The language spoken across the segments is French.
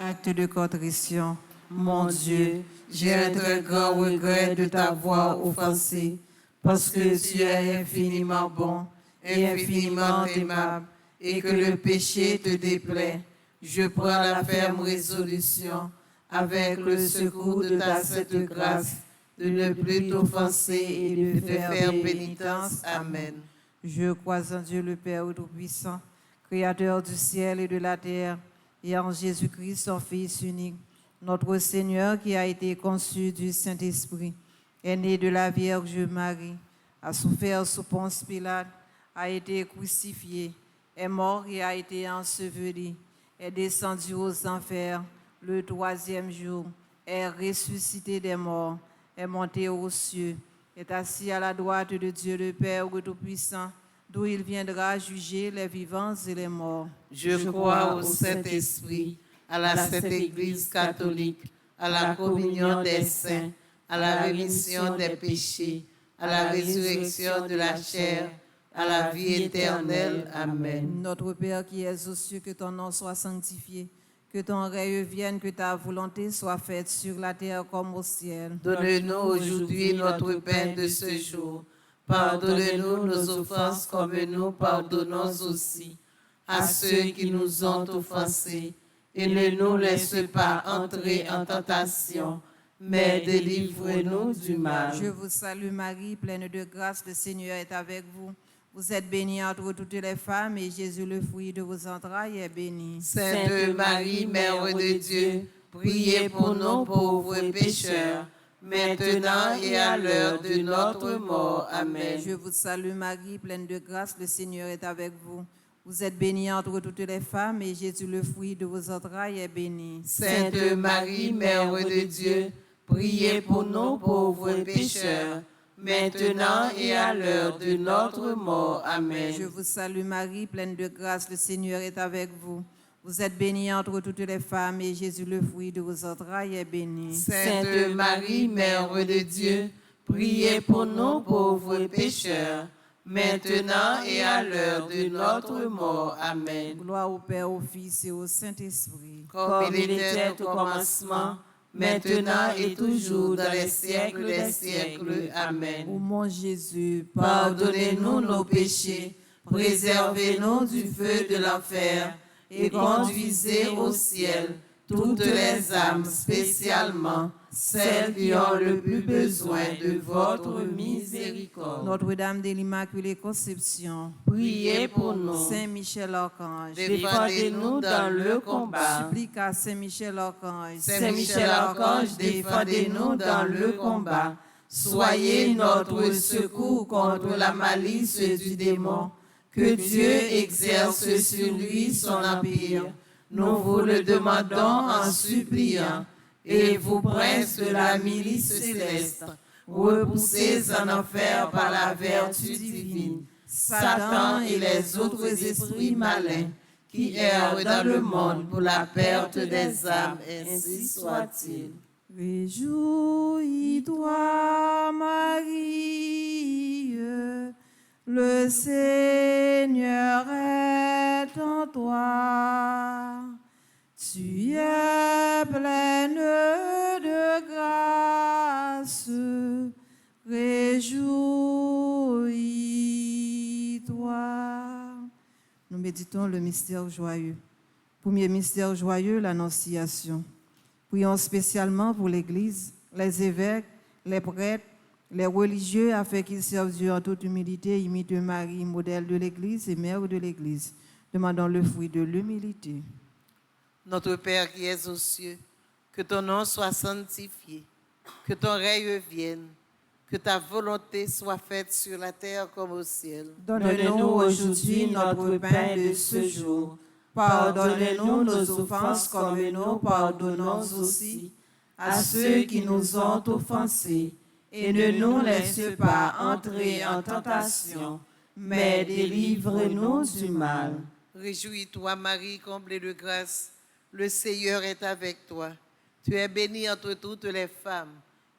Acte de contrition. Mon Dieu, j'ai un très grand regret de t'avoir offensé, parce que tu es infiniment bon et infiniment aimable, et que le péché te déplaît. Je prends la ferme résolution, avec le secours de ta sainte grâce, de ne plus t'offenser et de faire pénitence. Amen. Je crois en Dieu le Père Tout-Puissant, Créateur du ciel et de la terre, et en Jésus-Christ, son Fils unique, notre Seigneur, qui a été conçu du Saint-Esprit, est né de la Vierge Marie, a souffert sous Ponce Pilate, a été crucifié, est mort et a été enseveli, est descendu aux enfers le troisième jour, est ressuscité des morts, est monté aux cieux, est assis à la droite de Dieu le Père Tout-Puissant, d'où il viendra juger les vivants et les morts. Je crois au Saint-Esprit, à la Sainte Église catholique, à la communion des saints, à la rémission des péchés, à la résurrection de la chair, à la vie éternelle. Amen. Notre Père qui es aux cieux, que ton nom soit sanctifié, que ton règne vienne, que ta volonté soit faite sur la terre comme au ciel. Donne-nous aujourd'hui notre pain de ce jour. Pardonne-nous nos offenses comme nous pardonnons aussi à ceux qui nous ont offensés. Et ne nous laisse pas entrer en tentation, mais délivre-nous du mal. Je vous salue Marie, pleine de grâce, le Seigneur est avec vous. Vous êtes bénie entre toutes les femmes, et Jésus, le fruit de vos entrailles, est béni. Sainte Marie, Mère de Dieu, priez pour nous pauvres pécheurs, maintenant et à l'heure de notre mort. Amen. Je vous salue Marie, pleine de grâce, le Seigneur est avec vous. Vous êtes bénie entre toutes les femmes, et Jésus, le fruit de vos entrailles, est béni. Sainte Marie, Mère de Dieu, priez pour nous pauvres pécheurs, maintenant et à l'heure de notre mort. Amen. Je vous salue Marie, pleine de grâce, le Seigneur est avec vous. Vous êtes bénie entre toutes les femmes, et Jésus, le fruit de vos entrailles, est béni. Sainte Marie, Mère de Dieu, priez pour nous pauvres pécheurs, maintenant et à l'heure de notre mort. Amen. Gloire au Père, au Fils et au Saint-Esprit. Comme il était au commencement, maintenant et toujours dans les siècles des siècles. Amen. Ô mon Jésus, Pardonnez-nous nos péchés, préservez-nous du feu de l'enfer, et conduisez au ciel toutes les âmes, spécialement celles qui ont le plus besoin de votre miséricorde. Notre-Dame de l'Immaculée Conception, Priez pour nous. Saint Michel Archange, Défendez-nous dans le combat. supplique à Saint Michel Archange, Saint Michel Archange, défendez-nous dans le combat. Soyez notre secours contre la malice du démon. Que Dieu exerce sur lui son empire. Nous vous le demandons en suppliant. Et vous, princes de la milice céleste, repoussés en enfer par la vertu divine, Satan et les autres esprits malins qui errent dans le monde pour la perte des âmes, ainsi soit-il. Réjouis-toi, Marie, le Seigneur est en toi. Tu es pleine de grâce, réjouis-toi. Nous méditons le mystère joyeux. Premier mystère joyeux, l'Annonciation. Prions spécialement pour l'Église, les évêques, les prêtres, les religieux, afin qu'ils servent Dieu en toute humilité, imitent Marie, modèle de l'Église et mère de l'Église. Demandons le fruit de l'humilité. Notre Père qui es aux cieux, que ton nom soit sanctifié, que ton règne vienne, que ta volonté soit faite sur la terre comme au ciel. Donne-nous aujourd'hui notre pain de ce jour. Pardonne-nous nos offenses comme nous pardonnons aussi à ceux qui nous ont offensés. Et ne nous laisse pas entrer en tentation, mais délivre-nous du mal. Réjouis-toi, Marie, comblée de grâce. Le Seigneur est avec toi. Tu es bénie entre toutes les femmes,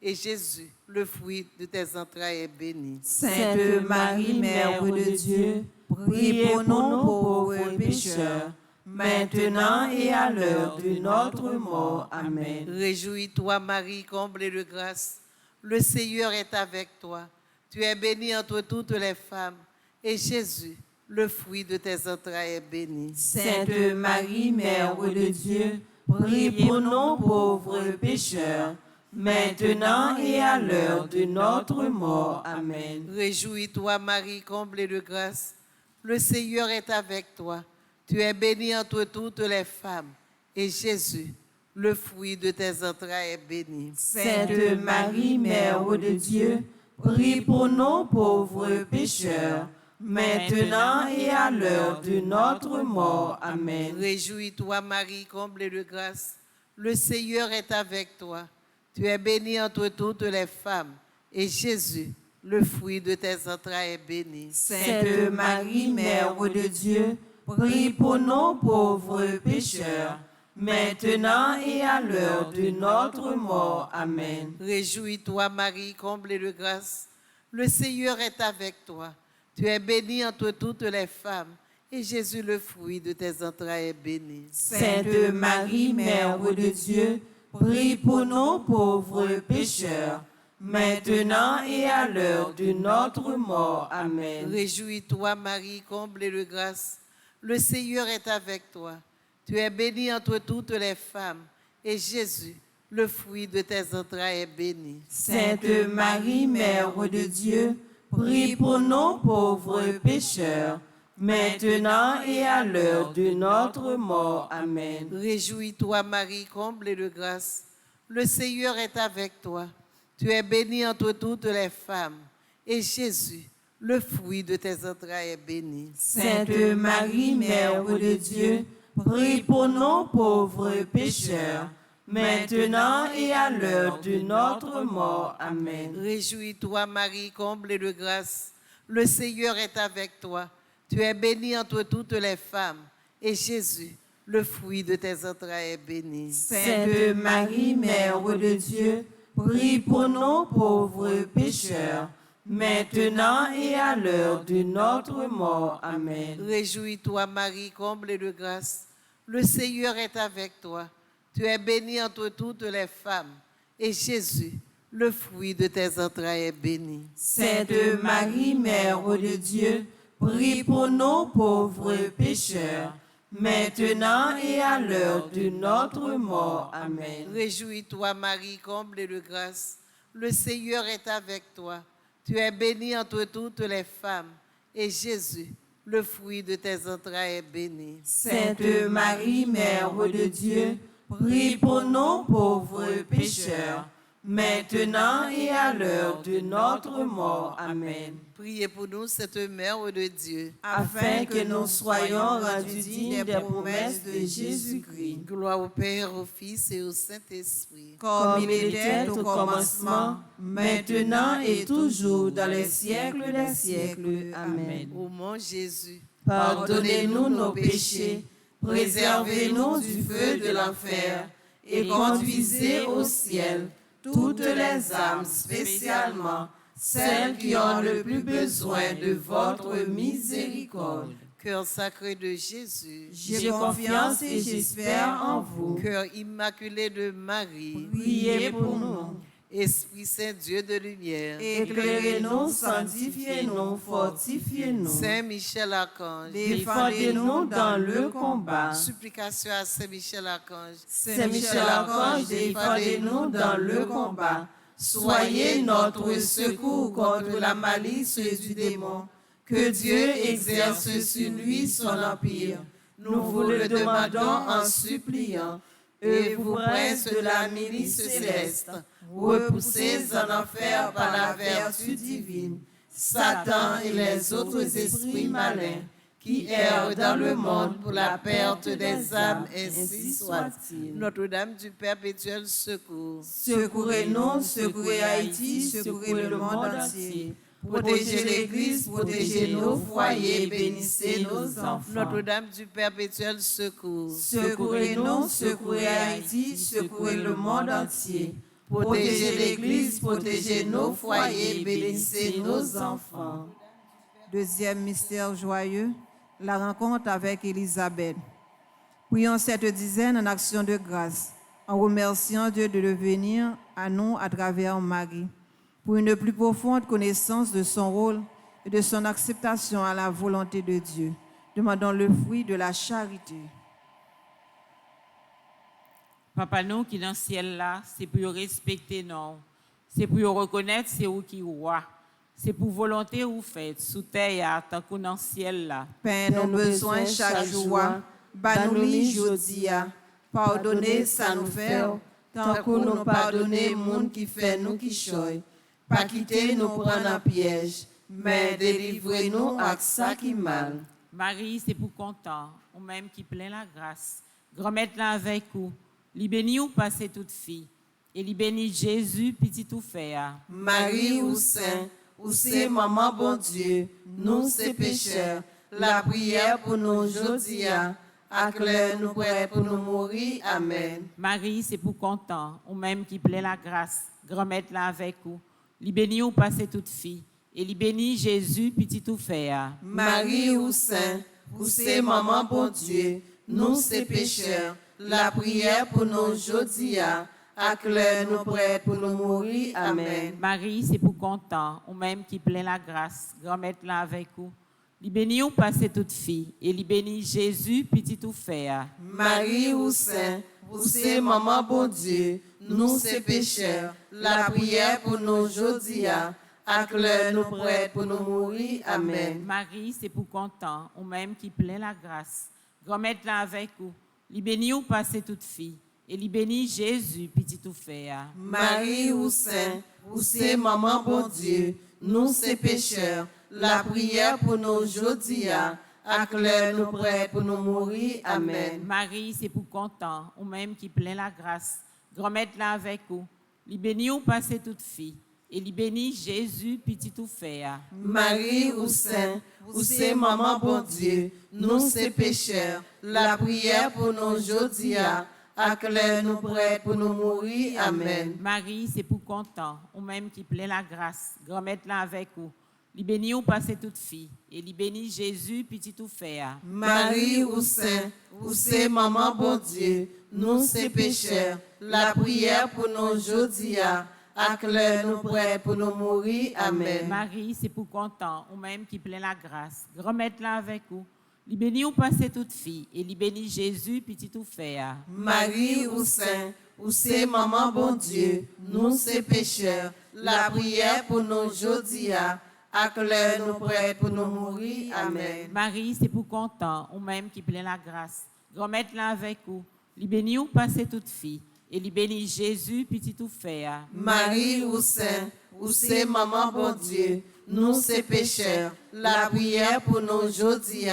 et Jésus, le fruit de tes entrailles, est béni. Sainte Marie, Mère de Dieu, prie pour nous pauvres pécheurs, maintenant et à l'heure de notre mort. Amen. Réjouis-toi, Marie, comblée de grâce. Le Seigneur est avec toi. Tu es bénie entre toutes les femmes, et Jésus, le fruit de tes entrailles, est béni. Sainte Marie, Mère de Dieu, prie pour nous pauvres pécheurs, maintenant et à l'heure de notre mort. Amen. Réjouis-toi, Marie, comblée de grâce. Le Seigneur est avec toi. Tu es bénie entre toutes les femmes, et Jésus, le fruit de tes entrailles, est béni. Sainte Marie, Mère de Dieu, prie pour nous pauvres pécheurs, maintenant et à l'heure de notre mort. Amen. Réjouis-toi, Marie, comblée de grâce. Le Seigneur est avec toi. Tu es bénie entre toutes les femmes, et Jésus, le fruit de tes entrailles, est béni. Sainte Marie, Mère de Dieu, prie pour nous pauvres pécheurs, maintenant et à l'heure de notre mort. Amen. Réjouis-toi, Marie, comblée de grâce. Le Seigneur est avec toi. Tu es bénie entre toutes les femmes, et Jésus, le fruit de tes entrailles, est béni. Sainte Marie, Mère de Dieu, prie pour nous pauvres pécheurs, maintenant et à l'heure de notre mort. Amen. Réjouis-toi, Marie, comblée de grâce. Le Seigneur est avec toi. Tu es bénie entre toutes les femmes, et Jésus, le fruit de tes entrailles, est béni. Sainte Marie, Mère de Dieu, prie pour nous pauvres pécheurs, maintenant et à l'heure de notre mort. Amen. Réjouis-toi, Marie, comblée de grâce. Le Seigneur est avec toi. Tu es bénie entre toutes les femmes, et Jésus, le fruit de tes entrailles, est béni. Sainte Marie, Mère de Dieu, prie pour nous pauvres pécheurs, maintenant et à l'heure de notre mort. Amen. Réjouis-toi, Marie, comblée de grâce. Le Seigneur est avec toi. Tu es bénie entre toutes les femmes, et Jésus, le fruit de tes entrailles, est béni. Sainte Marie, Mère de Dieu, prie pour nous pauvres pécheurs, maintenant et à l'heure de notre mort. Amen. Réjouis-toi, Marie, comblée de grâce. Le Seigneur est avec toi. Tu es bénie entre toutes les femmes, et Jésus, le fruit de tes entrailles, est béni. Sainte Marie, Mère de Dieu, prie pour nous pauvres pécheurs, maintenant et à l'heure de notre mort. Amen. Réjouis-toi, Marie, comblée de grâce. Le Seigneur est avec toi. Tu es bénie entre toutes les femmes, et Jésus, le fruit de tes entrailles, est béni. Sainte Marie, Mère de Dieu, prie pour nous pauvres pécheurs, maintenant et à l'heure de notre mort. Amen. Priez pour nous, cette Mère de Dieu, afin que nous soyons rendus dignes des promesses de Jésus-Christ. Gloire au Père, au Fils et au Saint-Esprit. Comme il était au commencement, maintenant et toujours, dans les siècles des siècles. Amen. Ô mon Jésus, pardonnez-nous nos péchés, préservez-nous du feu de l'enfer, et conduisez au ciel toutes les âmes, spécialement celles qui ont le plus besoin de votre miséricorde. Cœur sacré de Jésus, j'ai confiance et j'espère en vous. Cœur immaculé de Marie, priez pour nous. Esprit Saint, Dieu de lumière, éclairez-nous, sanctifiez-nous, fortifiez-nous. Saint Michel Archange, défendez-nous dans le combat. Supplication à Saint Michel Archange. Saint Michel Archange, défendez-nous dans le combat. Soyez notre secours contre la malice du démon. Que Dieu exerce sur lui son empire. Nous vous le demandons en suppliant. Et vous, princes de la milice céleste, repoussés en enfer par la vertu divine, Satan et les autres esprits malins qui errent dans le monde pour la perte des âmes, ainsi soit-il. Notre-Dame du perpétuel secours, secourez-nous, secourez Haïti, secourez le monde entier. Protégez l'Église, protégez nos foyers, bénissez nos enfants. Notre-Dame du perpétuel secours, secourez-nous, secourez Haïti, secourez le monde entier. Protégez l'Église, protégez nos foyers, bénissez nos enfants. Deuxième mystère joyeux, la rencontre avec Élisabeth. Prions cette dizaine en action de grâce, en remerciant Dieu de devenir à nous à travers Marie, pour une plus profonde connaissance de son rôle et de son acceptation à la volonté de Dieu. Demandons le fruit de la charité. Papa nous qui dans le ciel là, c'est pour respecter nous, c'est pour reconnaître c'est où qui roi, c'est pour volonté ou faites sous terre tant qu'on dans le ciel là. Père, nos besoins chaque jour, banous-li jodi a, pardonnez ça nous fait, tant que nous pardonnez monde qui fait nous qui choy. Pas quitter nous prendre en piège, mais délivrez-nous à ça qui mal. Marie, c'est pour content, ou même qui plein la grâce. Grand-mère là avec vous, li béni ou passez toute fille, et li béni Jésus, petit tout fait. Marie ou Saint, ou c'est maman bon Dieu, nous c'est pécheurs, la prière pour nous aujourd'hui, acclare nous prêts pour nous mourir. Amen. Marie, c'est pour content, ou même qui plaît la grâce. Grand-mère là avec vous, li béni ou passez toute fille, et li béni Jésus, petit tout fait. Marie ou Saint, ou c'est maman bon Dieu, nous c'est pécheurs, la prière pour nous aujourd'hui, acclare nous prêts pour nous mourir. Amen. Marie, c'est pour content, ou même qui plaît la grâce. Grand-mère là avec vous, li béni ou passez toute fille, et li béni Jésus, petit tout fait. Marie ou Saint, ou c'est maman bon Dieu, nous c'est pécheurs, la prière pour nous aujourd'hui, acclare nous prêts pour nous mourir. Amen. Marie, c'est pour content, ou même qui plaît la grâce. Grand-mère là avec vous, li béni ou passez toute fille, et li béni Jésus, petit tout fait. Marie ou Saint, ou c'est maman bon Dieu, nous c'est pécheurs, la prière pour nous aujourd'hui, acclare nous prêts pour nous mourir. Amen. Marie, c'est pour content, ou même qui plaît la grâce. Grand-mère là avec vous, li béni ou passez toute fille, et li béni Jésus, petit tout fait. Marie ou Saint, ou c'est maman bon Dieu, nous c'est pécheurs, la prière pour nous aujourd'hui, acclare nous prêts pour nous mourir. Amen. Marie, c'est pour content, ou même qui plaît la grâce. Grand-mère là avec vous, li béni ou passez toute fille, et li béni Jésus, petit tout fait. Marie ou Saint, ou c'est maman bon Dieu, nous c'est pécheurs, la prière pour nous aujourd'hui, acclare nous prêts pour nous mourir. Amen. Marie, c'est pour content, ou même qui plaît la grâce. Grand-mère là avec vous, li béni ou passez toute fille, et li béni Jésus, petit tout fait. Marie ou Saint, ou c'est maman bon Dieu, nous c'est pécheurs, la prière pour nous aujourd'hui, acclare nous prêts pour nous mourir. Amen. Marie, c'est pour content, ou même qui plaît la grâce. Grand-mère là avec vous, li béni ou passez toute fille, et li béni Jésus, petit tout fait. Marie ou Saint, ou c'est maman bon Dieu, nous c'est pécheurs, la prière pour nous aujourd'hui,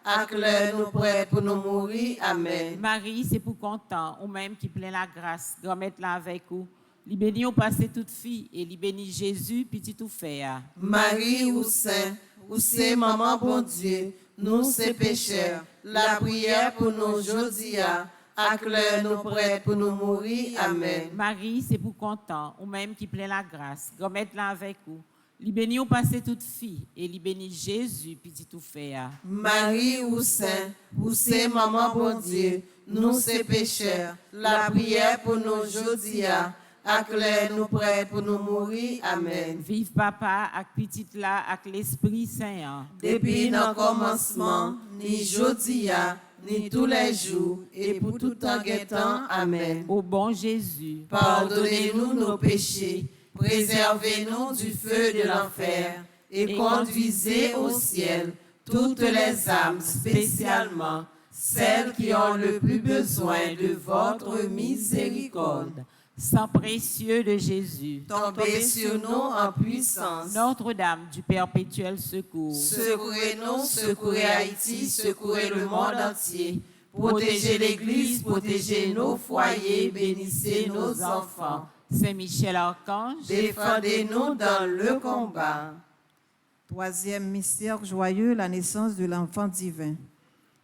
acclare nous prêts pour nous mourir. Amen. Marie, c'est pour content, ou même qui plaît la grâce. Grand-mère là avec vous, li béni ou passez toute fille, et li béni Jésus, petit tout fait. Marie ou Saint, ou c'est maman bon Dieu, nous c'est pécheurs, la prière pour nous aujourd'hui, acclare nous prêts pour nous mourir. Amen. Marie, c'est pour content, ou même qui plaît la grâce. Grand-mère là avec vous, li béni ou passez toute fille, et li béni Jésus, petit tout fait. Marie ou Saint, ou c'est maman bon Dieu, nous c'est pécheurs, la prière pour nous aujourd'hui, acclare nous prêts pour nous mourir. Amen. Vive papa, ak petite là, ak l'Esprit Saint. Depuis le commencement, ni jodi, ni tous les jours, et pour tout temps guettant. Amen. Ô bon Jésus, Pardonnez-nous nos péchés, préservez-nous du feu de l'enfer, et conduisez au ciel toutes les âmes, spécialement celles qui ont le plus besoin de votre miséricorde. Sang précieux de Jésus, Tombez sur nous en puissance. Notre-Dame du perpétuel secours, Secourez-nous, secourez Haïti, secourez le monde entier. Protégez l'Église, protégez nos foyers, bénissez nos enfants. Saint Michel Archange, Défendez-nous dans le combat. Troisième mystère joyeux, la naissance de l'enfant divin.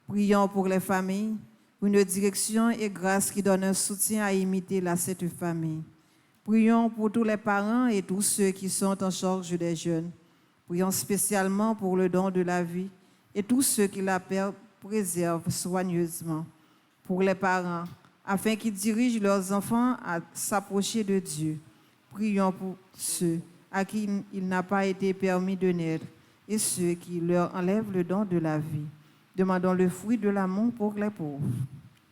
Prions pour les familles, pour une direction et grâce qui donne un soutien à imiter la Sainte Famille. Prions pour tous les parents et tous ceux qui sont en charge des jeunes. Prions spécialement pour le don de la vie et tous ceux qui la préservent soigneusement. pour les parents, afin qu'ils dirigent leurs enfants à s'approcher de Dieu. Prions pour ceux à qui il n'a pas été permis de naître et ceux qui leur enlèvent le don de la vie. Demandons le fruit de l'amour pour les pauvres.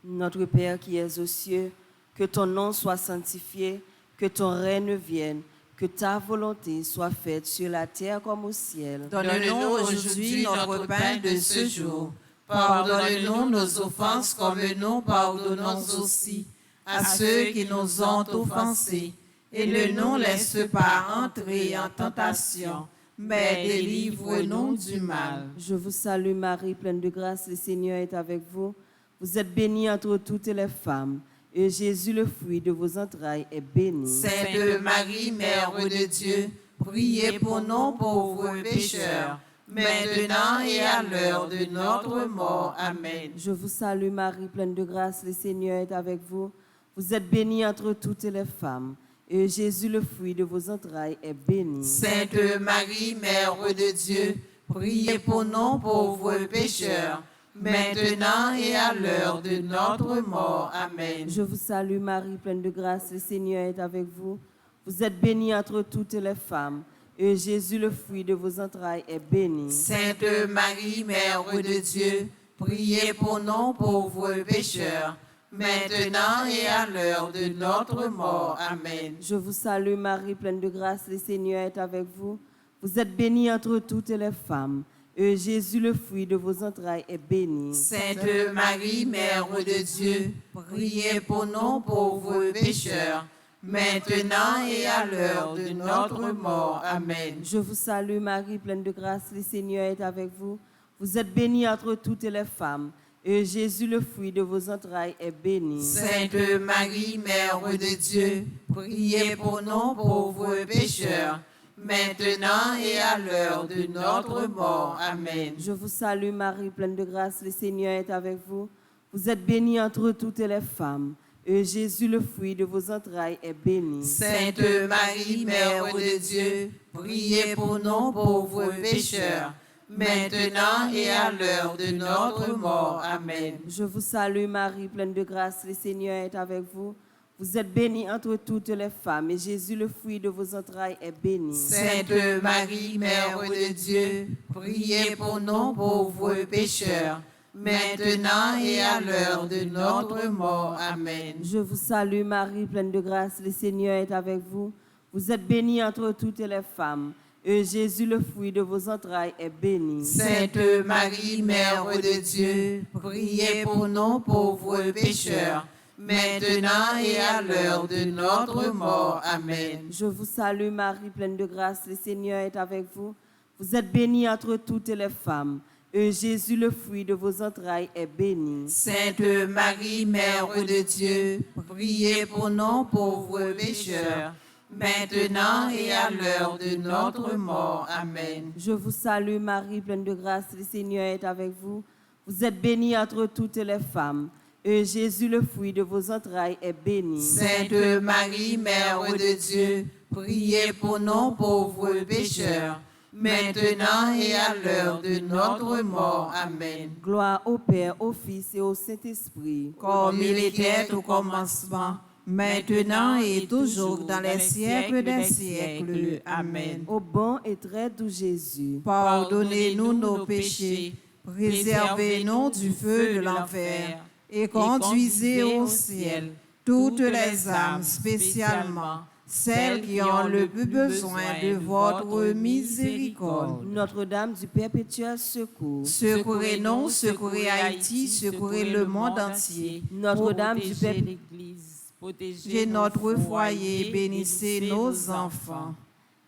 Notre Père qui es aux cieux, que ton nom soit sanctifié, que ton règne vienne, que ta volonté soit faite sur la terre comme au ciel. Donne-nous aujourd'hui notre pain de ce jour. Pardonne-nous nos offenses comme nous pardonnons aussi à ceux qui nous ont offensés. Et ne nous laisse pas entrer en tentation, mais délivre-nous du mal. Je vous salue Marie, pleine de grâce, le Seigneur est avec vous. Vous êtes bénie entre toutes les femmes, et Jésus, le fruit de vos entrailles, est béni. Sainte Marie, Mère de Dieu, priez pour nous pauvres pécheurs, maintenant et à l'heure de notre mort. Amen. Je vous salue Marie, pleine de grâce, le Seigneur est avec vous. Vous êtes bénie entre toutes les femmes, et Jésus, le fruit de vos entrailles, est béni. Sainte Marie, Mère de Dieu, priez pour nous pauvres pécheurs, maintenant et à l'heure de notre mort. Amen. Je vous salue Marie, pleine de grâce, le Seigneur est avec vous. Vous êtes bénie entre toutes les femmes, et Jésus, le fruit de vos entrailles, est béni. Sainte Marie, Mère de Dieu, priez pour nous pauvres pécheurs, maintenant et à l'heure de notre mort. Amen. Je vous salue Marie, pleine de grâce, le Seigneur est avec vous. Vous êtes bénie entre toutes les femmes, et Jésus, le fruit de vos entrailles, est béni. Sainte Marie, Mère de Dieu, priez pour nous pauvres pécheurs, maintenant et à l'heure de notre mort. Amen. Je vous salue Marie, pleine de grâce, le Seigneur est avec vous. Vous êtes bénie entre toutes les femmes, et Jésus, le fruit de vos entrailles, est béni. Sainte Marie, Mère de Dieu, priez pour nous pauvres pécheurs, maintenant et à l'heure de notre mort. Amen. Je vous salue Marie, pleine de grâce, le Seigneur est avec vous. Vous êtes bénie entre toutes les femmes, et Jésus, le fruit de vos entrailles, est béni. Sainte Marie, Mère de Dieu, priez pour nous pauvres pécheurs, maintenant et à l'heure de notre mort. Amen. Je vous salue Marie, pleine de grâce, le Seigneur est avec vous. Vous êtes bénie entre toutes les femmes, et Jésus, le fruit de vos entrailles, est béni. Sainte Marie, Mère de Dieu, priez pour nous pauvres pécheurs, maintenant et à l'heure de notre mort. Amen. Je vous salue Marie, pleine de grâce, le Seigneur est avec vous. Vous êtes bénie entre toutes les femmes, et Jésus, le fruit de vos entrailles, est béni. Sainte Marie, Mère de Dieu, priez pour nous pauvres pécheurs, maintenant et à l'heure de notre mort. Amen. Je vous salue Marie, pleine de grâce, le Seigneur est avec vous. Vous êtes bénie entre toutes les femmes, et Jésus, le fruit de vos entrailles, est béni. Sainte Marie, Mère de Dieu, priez pour nous pauvres pécheurs, maintenant et à l'heure de notre mort. Amen. Je vous salue Marie, pleine de grâce, le Seigneur est avec vous. Vous êtes bénie entre toutes les femmes, et Jésus, le fruit de vos entrailles, est béni. Sainte Marie, Mère de Dieu, priez pour nous pauvres pécheurs, maintenant et à l'heure de notre mort. Amen. Gloire au Père, au Fils et au Saint-Esprit. Comme il était au commencement, maintenant et toujours dans les siècles des siècles. Amen. Ô bon et très doux Jésus, Pardonnez-nous nos péchés, préservez-nous du feu de l'enfer, et conduisez au ciel toutes les âmes, spécialement celles qui ont le plus besoin de votre miséricorde. Notre-Dame du perpétuel secours, Secourez-nous, secourez Haïti, secourez le monde entier. Notre-Dame du Protégez perpétuel l'Église, protégez J'ai notre nos foyer, foyers, bénissez nos enfants.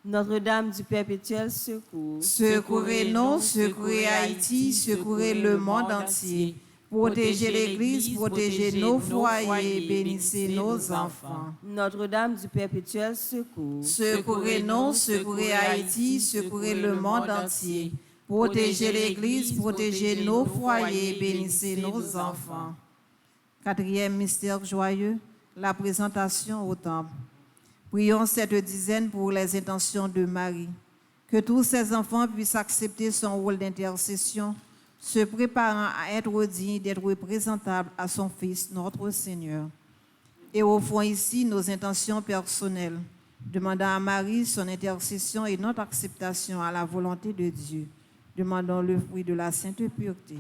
Notre-Dame du perpétuel secours, Secourez-nous, secourez Haïti, secourez le monde entier. Protégez l'Église, protégez nos foyers, bénissez nos enfants. Notre-Dame du perpétuel secours, Secourez-nous, secourez Haïti, secourez le monde entier. Protégez l'Église, protégez nos foyers, bénissez nos enfants. Quatrième mystère joyeux, la présentation au temple. Prions cette dizaine pour les intentions de Marie. Que tous ces enfants puissent accepter son rôle d'intercession se préparant à être digne d'être présentable à son Fils, notre Seigneur. Et offrons ici nos intentions personnelles, demandant à Marie son intercession et notre acceptation à la volonté de Dieu. Demandons le fruit de la sainte pureté.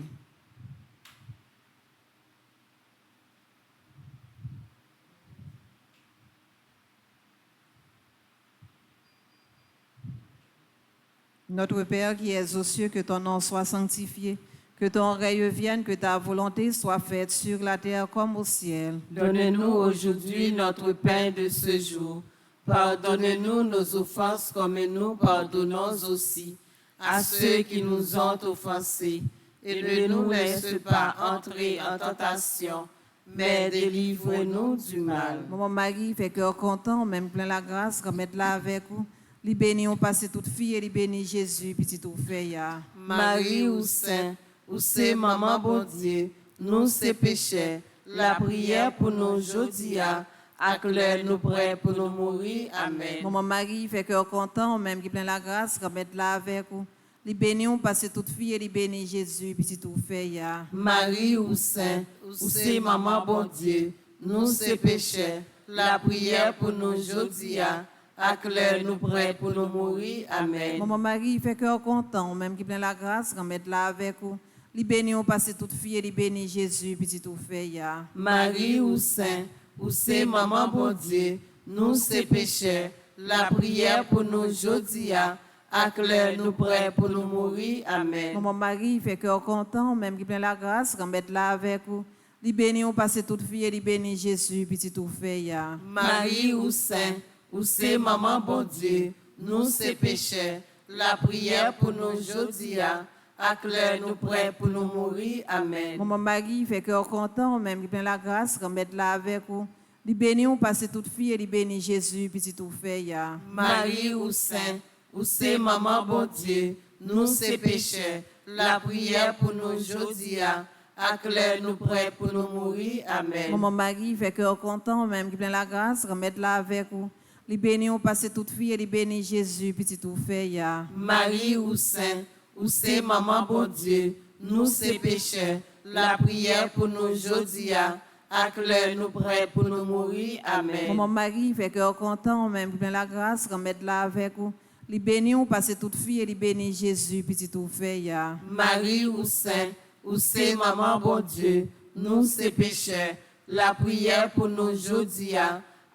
Notre Père qui es aux cieux, que ton nom soit sanctifié, que ton règne vienne, que ta volonté soit faite sur la terre comme au ciel. Donne-nous aujourd'hui notre pain de ce jour. Pardonne-nous nos offenses comme nous pardonnons aussi à ceux qui nous ont offensés. Et ne nous laisse pas entrer en tentation, mais délivre-nous du mal. Maman Marie, fait cœur content, même plein la grâce, remettre-la avec vous. Li béni on passe toute fille et li béni Jésus, petit tout fait ya. Marie ou Saint, ou c'est maman bon Dieu, nous c'est péchés, la prière pour nous aujourd'hui, à l'heure nous prêts pour nous mourir. Amen. Maman Marie, fait cœur content, même qui plein la grâce, remettre-la avec vous. Li béni on passe toute fille et li béni Jésus, petit tout fait ya. Marie ou Saint, ou c'est maman bon Dieu, nous c'est péchés, la prière pour nous aujourd'hui, à l'heure nous prêts pour nous mourir. Amen. Maman Marie, fait cœur content, même qui plein la grâce, remettre-la avec vous. Li béni on passe toute fille et li béni Jésus, petit tout fait ya. Marie ou Saint, ou c'est maman bon Dieu, nous c'est péchés, la prière pour nous aujourd'hui, à l'heure nous prêts pour nous mourir. Amen. Maman Marie, fait cœur content, même qui plein la grâce, remettre-la avec vous. Li béni on passe toute fille et li béni Jésus, petit tout fait ya. Marie ou Saint, ou c'est maman bon Dieu, nous c'est péchés, la prière pour nous aujourd'hui, à l'heure nous prêts pour nous mourir. Amen. Maman Marie, fait cœur content, même qui plein la grâce, remettre-la avec vous. Li béni on passe toute fille et li béni Jésus, petit tout fait ya. Marie ou Saint, ou c'est maman bon Dieu, nous c'est péchés, la prière pour nous aujourd'hui, à l'heure nous prêts pour nous mourir. Amen. Maman Marie, fait cœur content, même qui plein la grâce, remettre-la avec vous. Li béni on passe toute fille et li béni Jésus, petit tout fait ya. Marie ou Saint, ou c'est maman bon Dieu, nous c'est péchés, la prière pour nous aujourd'hui, à l'heure nous prêts pour nous mourir. Amen. Maman Marie, fait cœur content, même qui plein la grâce, remettre-la avec vous. Li béni on passe toute fille et li béni Jésus, petit tout fait ya. Marie ou Saint, ou c'est maman bon Dieu, nous c'est péchés, la prière pour nous aujourd'hui,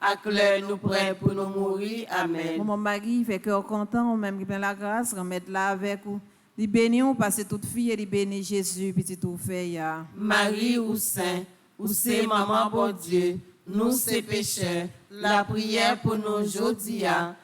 à l'heure nous prêts pour nous mourir. Amen. Maman Marie, fait cœur content, même qui plein la grâce, remettre-la avec vous. Li béni on passe toute fille et li béni Jésus, petit tout fait ya. Marie ou Saint, ou c'est maman bon Dieu, nous c'est péchés, la prière pour nous aujourd'hui, à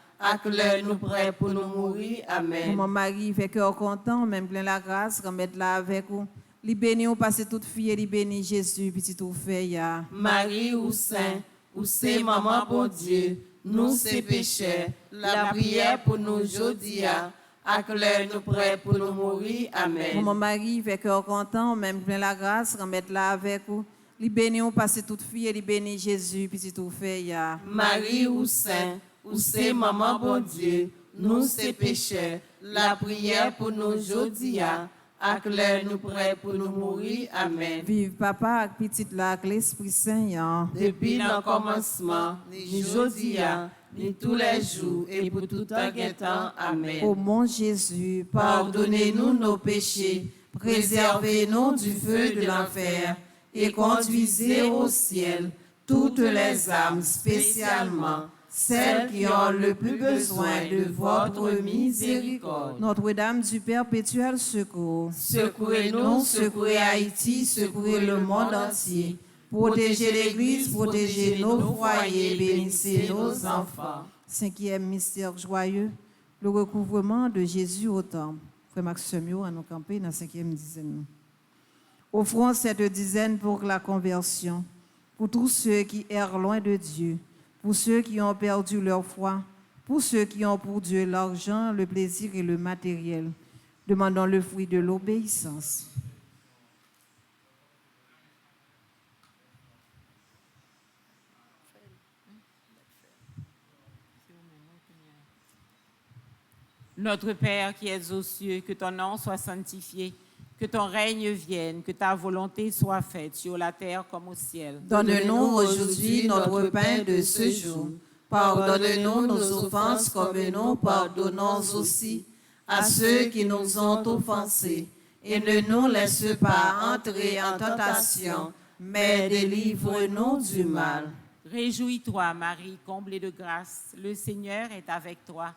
l'heure nous prêts pour nous mourir. Amen. Maman Marie, fait cœur content, même plein la grâce, remettre-la avec vous. Li béni on passe toute fille et li béni Jésus, petit tout fait ya. Marie ou Saint, ou c'est maman bon Dieu, nous c'est péchés, la prière pour nous aujourd'hui, à l'heure nous prêts pour nous mourir. Amen. Maman Marie, fait cœur content, même plein la grâce, remettre-la avec vous. Li béni on passe toute fille et li béni Jésus, petit tout fait ya. Marie ou Saint, ou c'est maman bon Dieu, nous c'est péchés, la prière pour nous aujourd'hui, à l'heure nous prêts pour nous mourir. Amen. Vive papa ak petite la ak l'Esprit Saint ya. Depuis le commencement, ni aujourd'hui, ni tous les jours, et pour tout temps et temps. Amen. Ô mon Jésus, Pardonnez-nous nos péchés, préservez-nous du feu de l'enfer, et conduisez au ciel toutes les âmes, spécialement celles qui ont le plus besoin de votre miséricorde. Notre-Dame du perpétuel secours, Secourez-nous, secourez Haïti, secourez le monde entier. Protégez l'Église, protégez nos foyers, bénissez nos enfants. cinquième mystère joyeux, le recouvrement de Jésus au temple. Frère Maxime, à nous camper dans la cinquième dizaine. Offrons cette dizaine pour la conversion, pour tous ceux qui errent loin de Dieu, pour ceux qui ont perdu leur foi, pour ceux qui ont pour Dieu l'argent, le plaisir et le matériel. Demandons le fruit de l'obéissance. Notre Père qui es aux cieux, que ton nom soit sanctifié, Que ton règne vienne, que ta volonté soit faite sur la terre comme au ciel. Donne-nous aujourd'hui notre pain de ce jour. Pardonne-nous nos offenses comme nous pardonnons aussi à ceux qui nous ont offensés. Et ne nous laisse pas entrer en tentation, mais délivre-nous du mal. Réjouis-toi, Marie, comblée de grâce, le Seigneur est avec toi.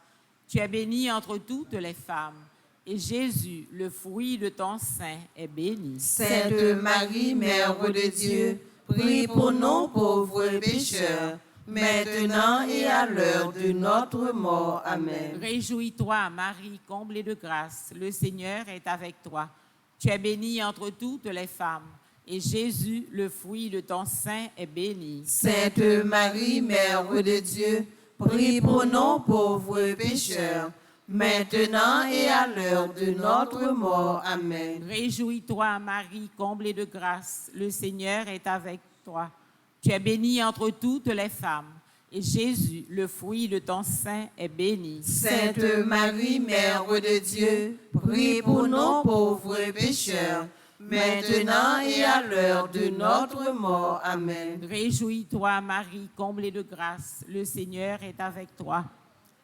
Tu es bénie entre toutes les femmes, et Jésus, le fruit de ton sein, est béni. Sainte Marie, Mère de Dieu, prie pour nous pauvres pécheurs, maintenant et à l'heure de notre mort. Amen. Réjouis-toi, Marie, comblée de grâce, le Seigneur est avec toi. Tu es bénie entre toutes les femmes, et Jésus, le fruit de ton sein, est béni. Sainte Marie, Mère de Dieu, prie pour nous pauvres pécheurs, maintenant et à l'heure de notre mort. Amen. Réjouis-toi, Marie, comblée de grâce, le Seigneur est avec toi. Tu es bénie entre toutes les femmes, et Jésus, le fruit de ton sein, est béni. Sainte Marie, Mère de Dieu, prie pour nous pauvres pécheurs, maintenant et à l'heure de notre mort. Amen. Réjouis-toi, Marie, comblée de grâce, le Seigneur est avec toi.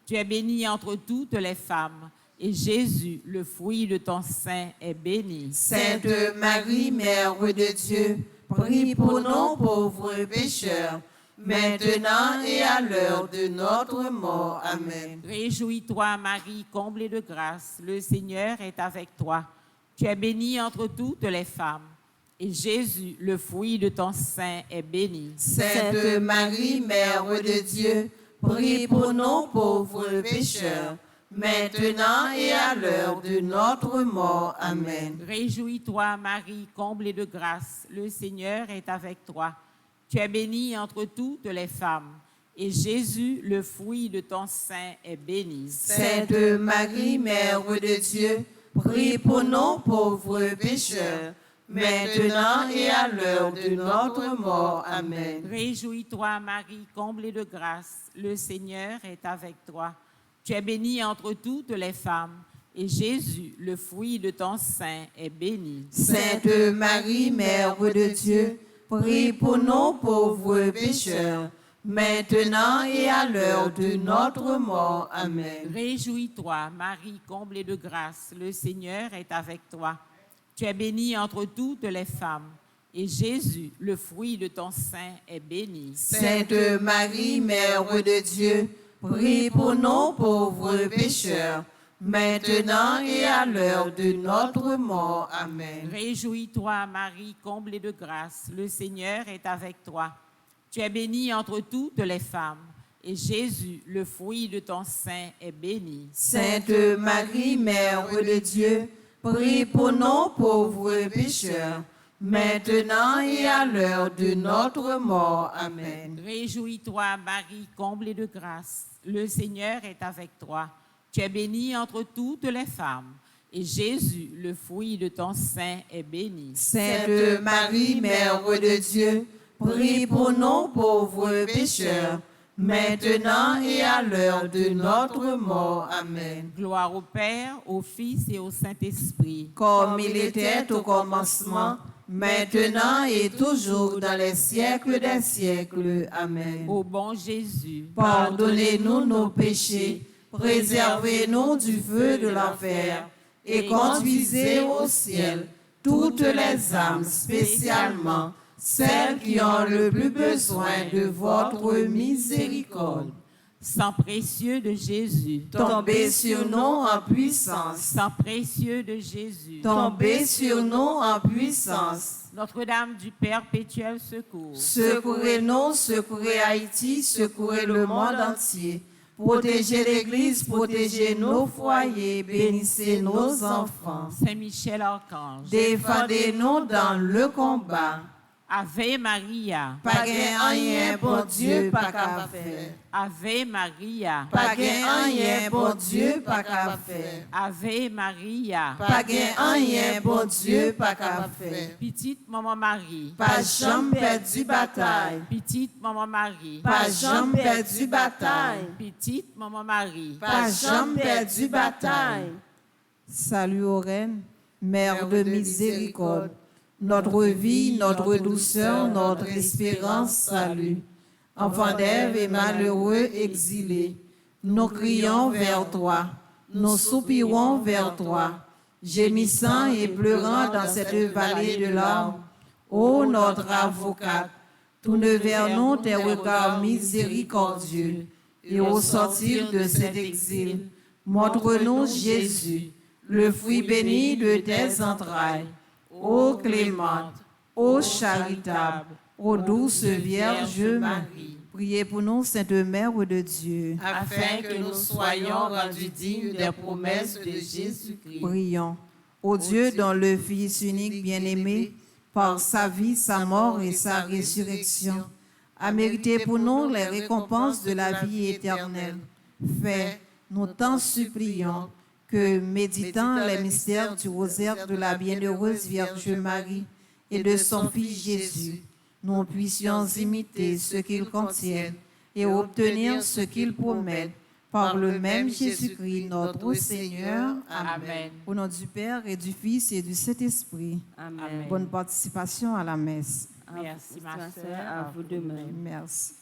Tu es bénie entre toutes les femmes, et Jésus, le fruit de ton sein, est béni. Sainte Marie, Mère de Dieu, prie pour nous pauvres pécheurs, maintenant et à l'heure de notre mort. Amen. Réjouis-toi, Marie, comblée de grâce, le Seigneur est avec toi. Tu es bénie entre toutes les femmes, et Jésus, le fruit de ton sein, est béni. Sainte Marie, Mère de Dieu, prie pour nous pauvres pécheurs, maintenant et à l'heure de notre mort. Amen. Réjouis-toi, Marie, comblée de grâce, le Seigneur est avec toi. Tu es bénie entre toutes les femmes, et Jésus, le fruit de ton sein, est béni. Sainte Marie, Mère de Dieu, prie pour nous pauvres pécheurs, maintenant et à l'heure de notre mort. Amen. Réjouis-toi, Marie, comblée de grâce, le Seigneur est avec toi. Tu es bénie entre toutes les femmes, et Jésus, le fruit de ton sein, est béni. Sainte Marie, Mère de Dieu, prie pour nous pauvres pécheurs, maintenant et à l'heure de notre mort. Amen. Réjouis-toi, Marie, comblée de grâce, le Seigneur est avec toi. Tu es bénie entre toutes les femmes, et Jésus, le fruit de ton sein, est béni. Sainte Marie, Mère de Dieu, prie pour nous pauvres pécheurs, maintenant et à l'heure de notre mort. Amen. Réjouis-toi, Marie, comblée de grâce, le Seigneur est avec toi. Tu es bénie entre toutes les femmes, et Jésus, le fruit de ton sein, est béni. Sainte Marie, Mère de Dieu, prie pour nous pauvres pécheurs, maintenant et à l'heure de notre mort. Amen. Réjouis-toi, Marie, comblée de grâce, le Seigneur est avec toi. Tu es bénie entre toutes les femmes, et Jésus, le fruit de ton sein, est béni. Sainte Marie, Mère de Dieu, prie pour nous pauvres pécheurs, maintenant et à l'heure de notre mort. Amen. Gloire au Père, au Fils et au Saint-Esprit. Comme il était au commencement, maintenant et toujours dans les siècles des siècles. Amen. Ô bon Jésus, Pardonnez-nous nos péchés, préservez-nous du feu de l'enfer, et conduisez au ciel toutes les âmes, spécialement celles qui ont le plus besoin de votre miséricorde. sang précieux de Jésus, Tombez sur nous en puissance. sang précieux de Jésus, Tombez sur nous en puissance. Notre-Dame du perpétuel secours, Secourez-nous, secourez Haïti, secourez le monde entier. Protégez l'Église, protégez nos foyers, bénissez nos enfants. Saint Michel Archange, Défendez-nous dans le combat. Ave Maria, Pas gain rien, bon Dieu, pas qu'à faire. Ave Maria, Pas gain rien, bon Dieu, pas qu'à faire. Ave Maria, Pas gain rien, bon Dieu, pas qu'à faire. petite maman Marie, Pas jamais perdu bataille. petite maman Marie, Pas jamais perdu bataille. petite maman Marie, Pas jamais perdu bataille. Salut aux reines, Mère de miséricorde, notre vie, notre douceur, notre espérance, salut. Enfant d'Ève et malheureux exilés, nous crions vers toi, nous soupirons vers toi, gémissant et pleurant dans cette vallée de larmes. Ô notre avocate, tourne vers nous tes regards miséricordieux, et au sortir de cet exil, montre-nous Jésus, le fruit béni de tes entrailles. Ô clémente, ô charitable, ô douce Vierge Marie, priez pour nous, Sainte Mère de Dieu, afin que nous soyons rendus dignes des promesses de Jésus-Christ. Prions. Ô Dieu, dont le Fils unique bien-aimé, par sa vie, sa mort et sa résurrection, a mérité pour nous les récompenses de la vie éternelle. Fais, nous t'en supplions, que, méditant les mystères du rosaire de la bienheureuse Vierge Marie et de son Fils Jésus, nous puissions imiter ce qu'ils contiennent et obtenir ce qu'ils promettent, par le même Jésus-Christ, notre Seigneur. Amen. Au nom du Père et du Fils et du Saint-Esprit. Amen. Bonne participation à la messe. Merci, ma sœur. À vous de même. Merci.